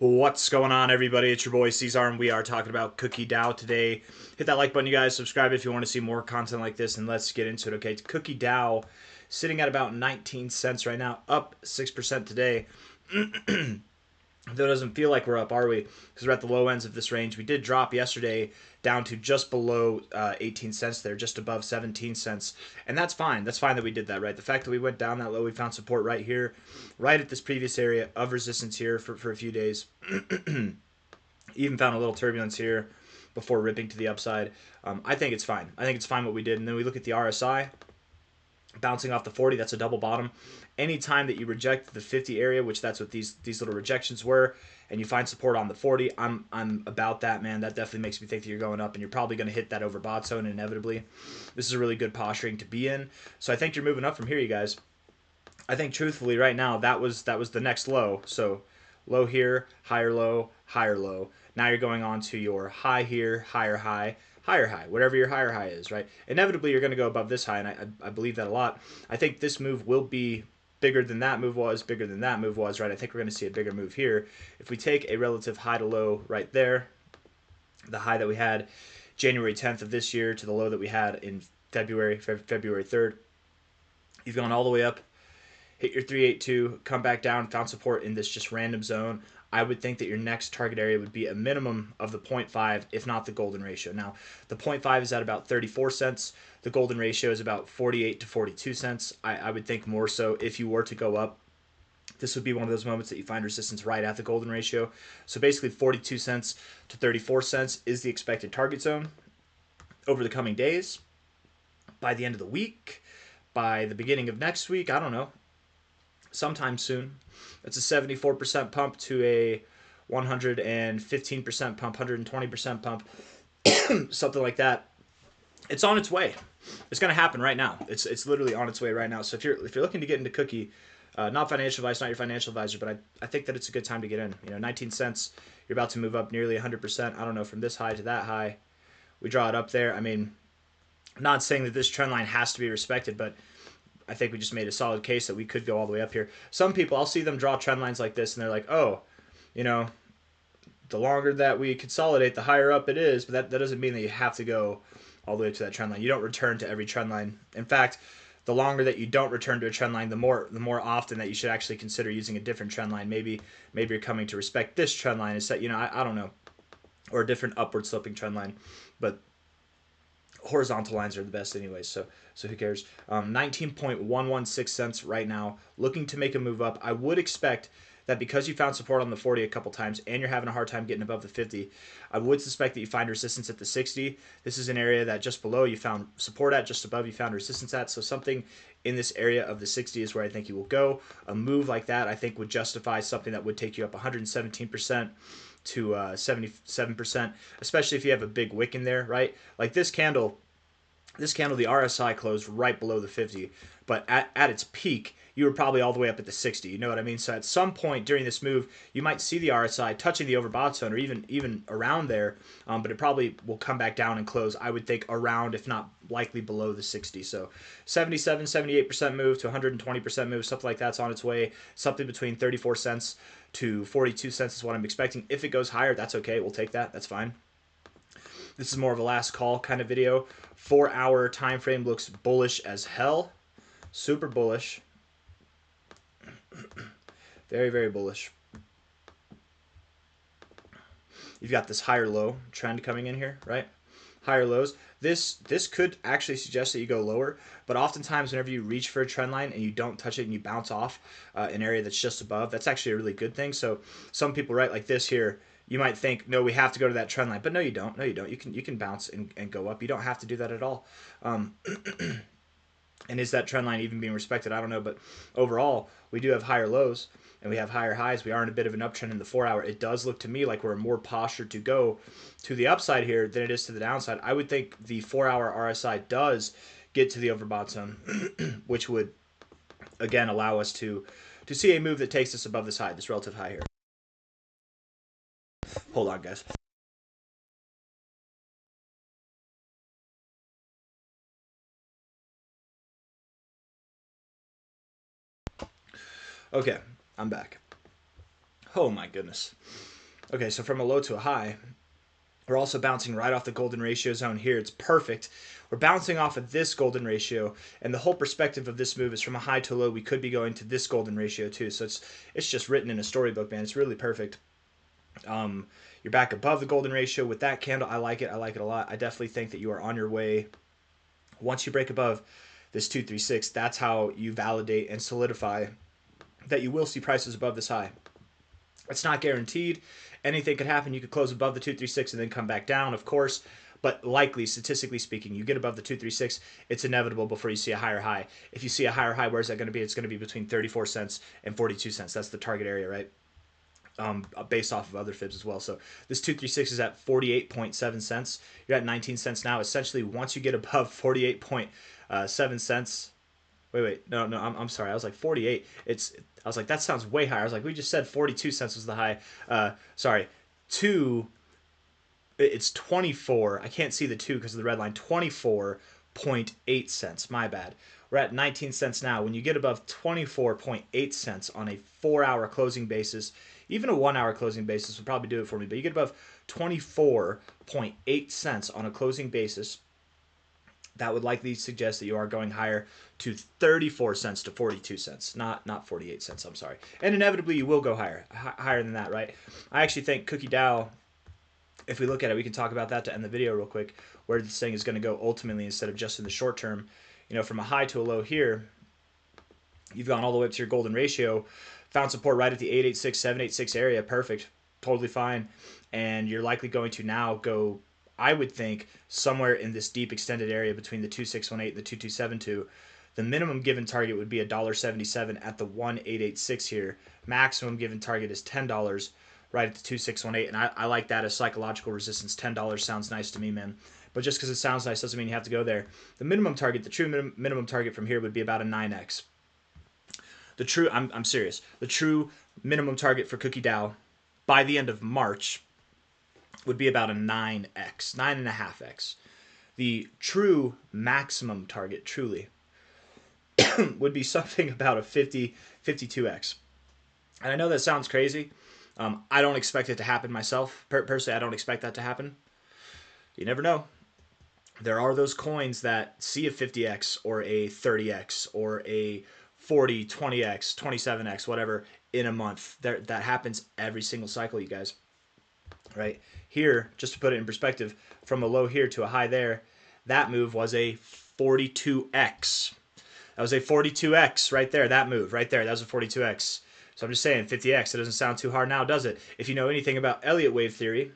What's going on, everybody? It's your boy C-Zar, and we are talking about Cookie DAO today. Hit that like button, you guys. Subscribe if you want to see more content like this, and let's get into it. Okay, it's Cookie DAO sitting at about 19 cents right now, up 6% today. Though it doesn't feel like we're up, are we? Because we're at the low ends of this range. We did drop yesterday down to just below 18 cents there, just above 17 cents. And that's fine. That's fine that we did that, right? The fact that we went down that low, we found support right here, right at this previous area of resistance here for a few days. Even found a little turbulence here before ripping to the upside. I think it's fine. I think it's fine what we did. And then we look at the RSI bouncing off the 40, that's a double bottom. Anytime that you reject the 50 area, which that's what these little rejections were, and you find support on the 40, I'm about that, man. That definitely makes me think that you're going up, and you're probably going to hit that overbought zone inevitably. This is a really good posturing to be in. So I think you're moving up from here, you guys. I think truthfully right now that was the next low. So low here, higher low, higher low. Now you're going on to your high here, higher high, higher high, whatever your higher high is, right? Inevitably, you're going to go above this high, and I believe that a lot. I think this move will be bigger than that move was, bigger than that move was, right? I think we're going to see a bigger move here. If we take a relative high to low right there, the high that we had January 10th of this year to the low that we had in February 3rd, you've gone all the way up, hit your 382, come back down, found support in this just random zone. I would think that your next target area would be a minimum of the 0.5, if not the golden ratio. Now, the 0.5 is at about 34 cents. The golden ratio is about 48 to 42 cents. I would think more so if you were to go up. This would be one of those moments that you find resistance right at the golden ratio. So basically 42 cents to 34 cents is the expected target zone over the coming days. By the end of the week, by the beginning of next week, I don't know, sometime soon. It's a 74% pump to a 115% pump, 120% pump, something like that. It's on its way. It's going to happen right now. It's literally on its way right now. So if you're looking to get into Cookie, not financial advice, not your financial advisor, but I think that it's a good time to get in. 19 cents. You're about to move up nearly 100%. I don't know, from this high to that high. We draw it up there. I mean, I'm not saying that this trend line has to be respected, but I think we just made a solid case that we could go all the way up here. Some people, I'll see them draw trend lines like this, and they're like, oh, the longer that we consolidate, the higher up it is. But that doesn't mean that you have to go all the way to that trend line. You don't return to every trend line. In fact, the longer that you don't return to a trend line, the more often that you should actually consider using a different trend line. Maybe you're coming to respect this trend line instead. I don't know, or a different upward sloping trend line, but horizontal lines are the best anyways, so who cares. 19.116 cents right now, looking to make a move up. I would expect that because you found support on the 40 a couple times and you're having a hard time getting above the 50, I would suspect that you find resistance at the 60. This is an area that just below you found support at, just above you found resistance at, so something in this area of the 60 is where I think you will go. A move like that I think would justify something that would take you up 117% to 77%, especially if you have a big wick in there, right? Like this candle, the RSI closed right below the 50, but at its peak, you were probably all the way up at the 60. You know what I mean? So at some point during this move, you might see the RSI touching the overbought zone or even around there, but it probably will come back down and close, I would think, around, if not likely below the 60. So 77, 78% move to 120% move, something like that's on its way. Something between 34 cents to 42 cents is what I'm expecting. If it goes higher, that's okay. We'll take that. That's fine. This is more of a last call kind of video. 4-hour time frame looks bullish as hell. Super bullish. Very, very bullish. You've got this higher low trend coming in here, right? Higher lows. This could actually suggest that you go lower, but oftentimes whenever you reach for a trend line and you don't touch it and you bounce off an area that's just above, that's actually a really good thing. So some people, right, like this here, you might think, no, we have to go to that trend line, but no, you don't. No, you don't. You can bounce and go up. You don't have to do that at all. And is that trend line even being respected? I don't know, but overall, we do have higher lows and we have higher highs. We are in a bit of an uptrend in the 4-hour. It does look to me like we're more postured to go to the upside here than it is to the downside. I would think the 4-hour RSI does get to the overbought zone, which would, again, allow us to see a move that takes us above this high, this relative high here. Hold on, guys. Okay, I'm back. Oh my goodness. Okay, so from a low to a high, we're also bouncing right off the golden ratio zone here. It's perfect. We're bouncing off of this golden ratio, and the whole perspective of this move is from a high to a low. We could be going to this golden ratio too. So it's just written in a storybook, man. It's really perfect. You're back above the golden ratio with that candle. I like it. I like it a lot. I definitely think that you are on your way. Once you break above this 236, that's how you validate and solidify that you will see prices above this high. It's not guaranteed. Anything could happen. You could close above the 236 and then come back down, of course. But likely, statistically speaking, you get above the 236, it's inevitable before you see a higher high. If you see a higher high, where's that going to be? It's going to be between 34 cents and 42 cents. That's the target area, right? Based off of other fibs as well. So this 236 is at 48.7 cents. You're at 19 cents now. Essentially, once you get above 48.7 cents, no, I'm sorry. I was like 48. I was like, that sounds way higher. I was like, we just said 42 cents was the high. Sorry, it's 24. I can't see the 2 because of the red line. 24.8 cents. My bad. We're at 19 cents now. When you get above 24.8 cents on a 4-hour closing basis, even a 1-hour closing basis would probably do it for me, but you get above 24.8 cents on a closing basis, that would likely suggest that you are going higher to 34 cents to 42 cents, not 48 cents, I'm sorry. And inevitably you will go higher than that, right? I actually think Cookie DAO, if we look at it, we can talk about that to end the video real quick, where this thing is going to go ultimately instead of just in the short term. You know, from a high to a low here, you've gone all the way up to your golden ratio, found support right at the 886, 786 area, perfect, totally fine. And you're likely going to now go, I would think, somewhere in this deep extended area between the 2618 and the 2272. The minimum given target would be $1.77 at the 1886 here. Maximum given target is $10 right at the 2618, and I like that as psychological resistance. $10 sounds nice to me, man. But just because it sounds nice doesn't mean you have to go there. The minimum target, the true minimum target from here would be about a 9x. I'm serious. The true minimum target for Cookie DAO by the end of March would be about a 9x, 9.5x. The true maximum target, truly, would be something about a 52x. And I know that sounds crazy. I don't expect it to happen myself. Personally, I don't expect that to happen. You never know. There are those coins that see a 50x or a 30x or a 40, 20x, 27x, whatever, in a month. That happens every single cycle, you guys. Right? Here, just to put it in perspective, from a low here to a high there, that move was a 42x. That was a 42x right there, that move right there. That was a 42x. So I'm just saying, 50x, it doesn't sound too hard now, does it? If you know anything about Elliott wave theory,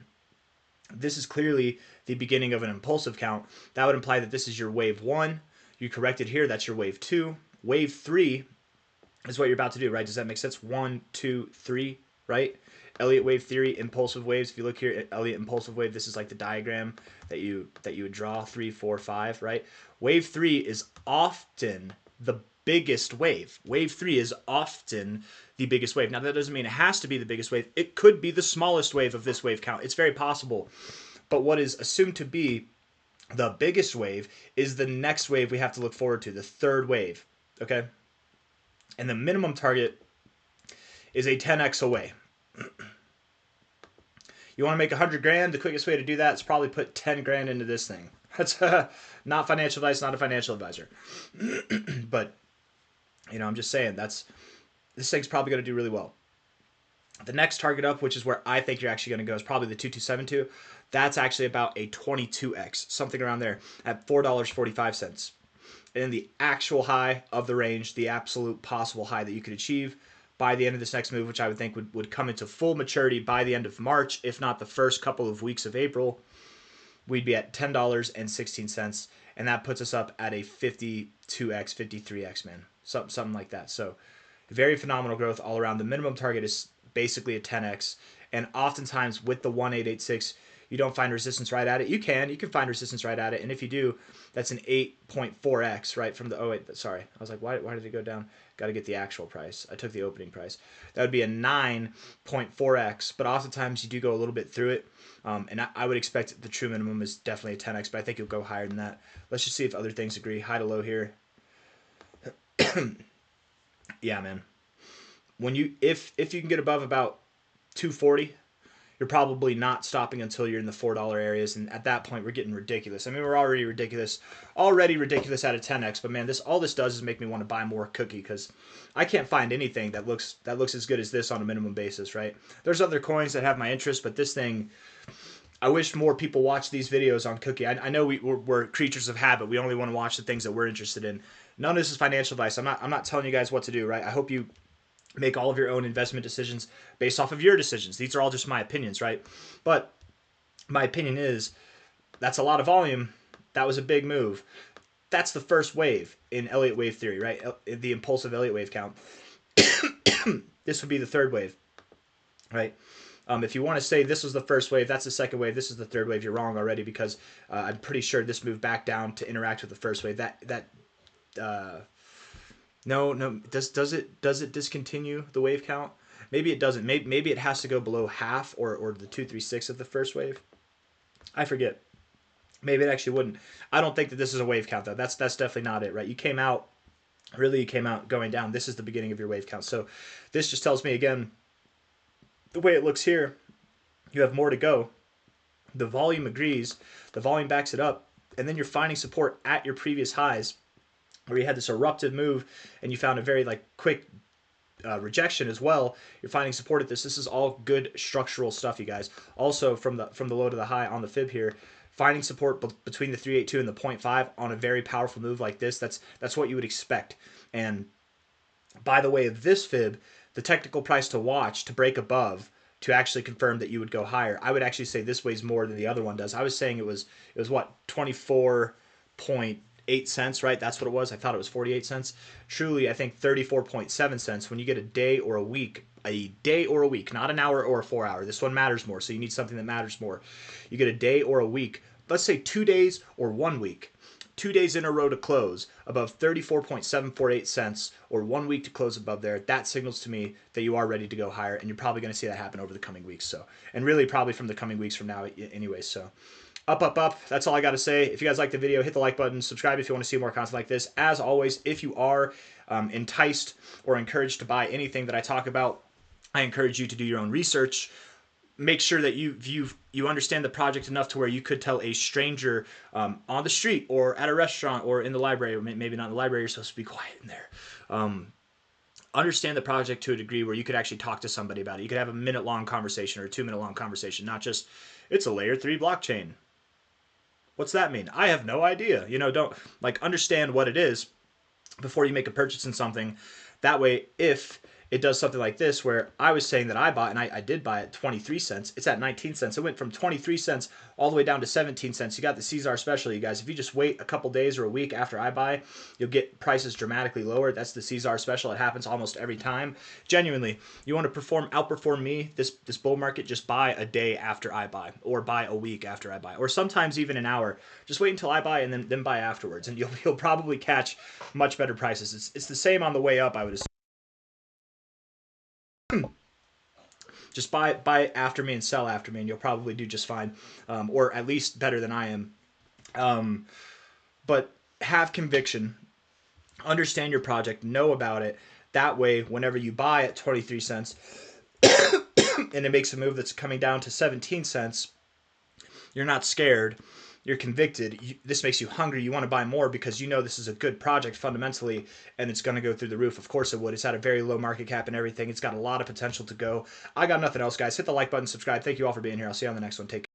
this is clearly the beginning of an impulsive count. That would imply that this is your wave 1. You corrected here, that's your wave 2. Wave 3 is what you're about to do, right? Does that make sense? 1, 2, 3, right? Elliott wave theory, impulsive waves. If you look here at Elliott impulsive wave, this is like the diagram that you would draw, 3, 4, 5, right? Wave 3 is often the biggest wave. Wave 3 is often the biggest wave. Now, that doesn't mean it has to be the biggest wave. It could be the smallest wave of this wave count. It's very possible. But what is assumed to be the biggest wave is the next wave we have to look forward to, the third wave, okay? And the minimum target is a 10x away. You want to make 100 grand? The quickest way to do that is probably put 10 grand into this thing. That's not financial advice, not a financial advisor. But, you know, I'm just saying, this thing's probably going to do really well. The next target up, which is where I think you're actually going to go, is probably the 2272. That's actually about a 22x, something around there, at $4.45. And then the actual high of the range, the absolute possible high that you could achieve by the end of this next move, which I would think would come into full maturity by the end of March, if not the first couple of weeks of April, we'd be at $10.16, and that puts us up at a 52x, 53x, man, something like that. So very phenomenal growth all around. The minimum target is basically a 10x, and oftentimes with the 1886, you don't find resistance right at it. You can find resistance right at it, and if you do, that's an 8.4x, right, from the 08. Sorry, I was like, why did it go down? Got to get the actual price. I took the opening price. That would be a 9.4x, but oftentimes you do go a little bit through it, and I would expect the true minimum is definitely a 10x, but I think you'll go higher than that. Let's just see if other things agree. High to low here. Yeah, man. If you can get above about 240, you're probably not stopping until you're in the $4 areas, and at that point we're getting ridiculous. I mean, we're already ridiculous out of 10x, but man, all this does is make me want to buy more cookie, because I can't find anything that looks as good as this on a minimum basis, right? There's other coins that have my interest, but this thing, I wish more people watch these videos on cookie. I know we're creatures of habit. We only want to watch the things that we're interested in. None of this is financial advice. I'm not telling you guys what to do, right? I hope you make all of your own investment decisions based off of your decisions. These are all just my opinions, right? But my opinion is that's a lot of volume. That was a big move. That's the first wave in Elliott wave theory, right? The impulsive Elliott wave count. This would be the third wave, right? If you want to say this was the first wave, that's the second wave, this is the third wave, you're wrong already, because I'm pretty sure this moved back down to interact with the first wave. No, does it discontinue the wave count? Maybe it doesn't. Maybe it has to go below half or the 236 of the first wave. I forget. Maybe it actually wouldn't. I don't think that this is a wave count though. That's definitely not it, right? You came out going down. This is the beginning of your wave count. So this just tells me again, the way it looks here, you have more to go. The volume agrees. The volume backs it up, and then you're finding support at your previous highs, where you had this eruptive move and you found a very quick rejection as well. You're finding support at this. This is all good structural stuff, you guys. Also from the low to the high on the fib here, finding support between the 382 and the 0.5 on a very powerful move like this. That's what you would expect. And by the way of this fib, the technical price to watch to break above to actually confirm that you would go higher, I would actually say this weighs more than the other one does. I was saying it was what, 24.8 cents, right? That's what it was. I thought it was 48 cents. Truly, I think 34.7 cents when you get a day or a week, not an hour or a 4 hour. This one matters more, so you need something that matters more. You get a day or a week, let's say 2 days or 1 week. 2 days in a row to close above 34.748 cents, or 1 week to close above there. That signals to me that you are ready to go higher, and you're probably going to see that happen over the coming weeks. So, and really probably from the coming weeks from now anyway. So up, up, up. That's all I got to say. If you guys like the video, hit the like button, subscribe if you want to see more content like this. As always, if you are enticed or encouraged to buy anything that I talk about, I encourage you to do your own research. Make sure that you understand the project enough to where you could tell a stranger on the street or at a restaurant or in the library, or maybe not in the library, you're supposed to be quiet in there. Understand the project to a degree where you could actually talk to somebody about it. You could have a minute-long conversation or a 2-minute-long conversation, not just, it's a layer 3 blockchain. What's that mean? I have no idea. Don't understand what it is before you make a purchase in something. That way, if it does something like this, where I was saying that I bought, and I did buy at 23 cents. It's at 19 cents. It went from 23 cents all the way down to 17 cents. You got the C-Zar special, you guys. If you just wait a couple days or a week after I buy, you'll get prices dramatically lower. That's the C-Zar special. It happens almost every time. Genuinely, you want to outperform me this bull market, just buy a day after I buy, or buy a week after I buy, or sometimes even an hour. Just wait until I buy and then buy afterwards, and you'll probably catch much better prices. It's the same on the way up, I would assume. Just buy after me and sell after me, and you'll probably do just fine, or at least better than I am. But have conviction, understand your project, know about it. That way, whenever you buy at 23 cents and it makes a move that's coming down to 17 cents, you're not scared. You're convicted. This makes you hungry. You want to buy more because you know this is a good project fundamentally, and it's going to go through the roof. Of course it would. It's had a very low market cap and everything. It's got a lot of potential to go. I got nothing else, guys. Hit the like button, subscribe. Thank you all for being here. I'll see you on the next one. Take care.